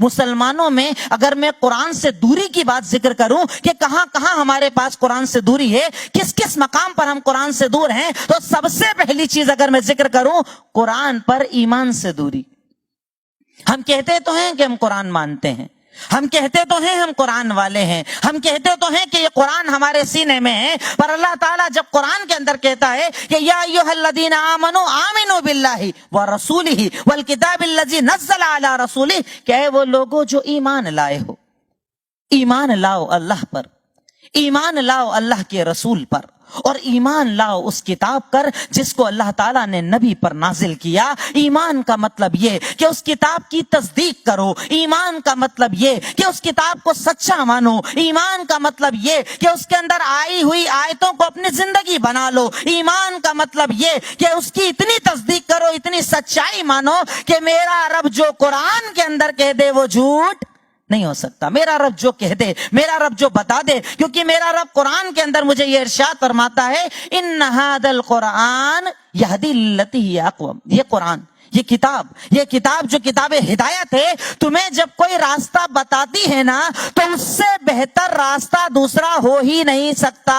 مسلمانوں میں اگر میں قرآن سے دوری کی بات ذکر کروں کہ کہاں کہاں ہمارے پاس قرآن سے دوری ہے، کس کس مقام پر ہم قرآن سے دور ہیں، تو سب سے پہلی چیز اگر میں ذکر کروں قرآن پر ایمان سے دوری۔ ہم کہتے تو ہیں کہ ہم قرآن مانتے ہیں، ہم کہتے تو ہیں ہم قرآن والے ہیں، ہم کہتے تو ہیں کہ یہ قرآن ہمارے سینے میں ہے، پر اللہ تعالیٰ جب قرآن کے اندر کہتا ہے کہ یا ایھا الذین آمنوا آمنوا باللہ ورسولہ والکتاب الذی نزل علی رسولہ، کہ اے وہ لوگوں جو ایمان لائے ہو، ایمان لاؤ اللہ پر، ایمان لاؤ اللہ کے رسول پر، اور ایمان لاؤ اس کتاب پر جس کو اللہ تعالیٰ نے نبی پر نازل کیا۔ ایمان کا مطلب یہ کہ اس کتاب کی تصدیق کرو، ایمان کا مطلب یہ کہ اس کتاب کو سچا مانو، ایمان کا مطلب یہ کہ اس کے اندر آئی ہوئی آیتوں کو اپنی زندگی بنا لو، ایمان کا مطلب یہ کہ اس کی اتنی تصدیق کرو، اتنی سچائی مانو کہ میرا رب جو قرآن کے اندر کہہ دے وہ جھوٹ نہیں ہو سکتا، میرا رب جو کہہ دے، میرا رب جو بتا دے، کیونکہ میرا رب قرآن کے اندر مجھے یہ ارشاد فرماتا ہے ان ھذا القرآن یہدی للتی ہی اقوم، یہ قرآن، یہ کتاب جو کتاب ہدایت ہے، تمہیں جب کوئی راستہ بتاتی ہے نا تو اس سے بہتر راستہ دوسرا ہو ہی نہیں سکتا۔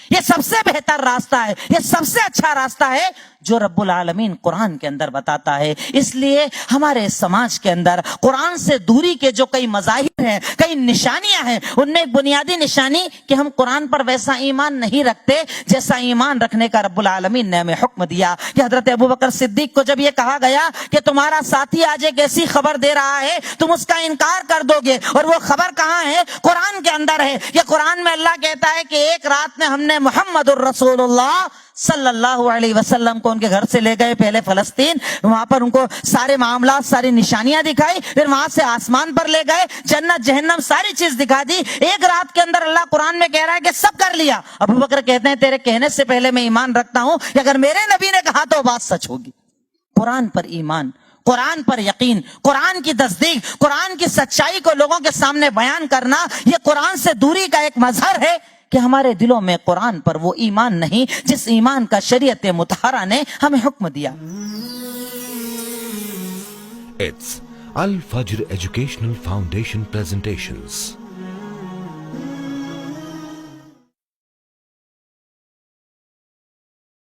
یہ سب سے بہتر راستہ ہے، یہ سب سے اچھا راستہ ہے جو رب العالمین قرآن کے اندر بتاتا ہے۔ اس لیے ہمارے سماج کے اندر قرآن سے دوری کے جو کئی مظاہر ہیں، کئی نشانیاں ہیں، ان میں ایک بنیادی نشانی کہ ہم قرآن پر ویسا ایمان نہیں رکھتے جیسا ایمان رکھنے کا رب العالمین نے ہمیں حکم دیا۔ کہ حضرت ابوبکر صدیق کو جب یہ کہا گیا کہ تمہارا ساتھی آج ایک ایسی خبر دے رہا ہے تم اس کا انکار کر دو گے، اور وہ خبر کہاں ہے؟ قرآن کے اندر ہے۔ کہ قرآن میں اللہ کہتا ہے کہ ایک رات میں ہم نے محمد الرسول اللہ صلی اللہ علیہ وسلم کو ان کے گھر سے لے گئے پہلے فلسطین، وہاں پر ان کو سارے معاملات، ساری نشانیاں دکھائی، پھر وہاں سے آسمان پر لے گئے، جنت جہنم ساری چیز دکھا دی۔ ایک رات کے اندر اللہ قرآن میں کہہ رہا ہے کہ سب کر لیا۔ ابو بکر کہتے ہیں تیرے کہنے سے پہلے میں ایمان رکھتا ہوں کہ اگر میرے نبی نے کہا تو بات سچ ہوگی۔ قرآن پر ایمان، قرآن پر یقین، قرآن کی تصدیق، قرآن کی سچائی کو لوگوں کے سامنے بیان کرنا، یہ قرآن سے دوری کا ایک مظہر ہے کہ ہمارے دلوں میں قرآن پر وہ ایمان نہیں جس ایمان کا شریعت مطہرہ نے ہمیں حکم دیا۔ It's Al Fajr Educational Foundation presentations.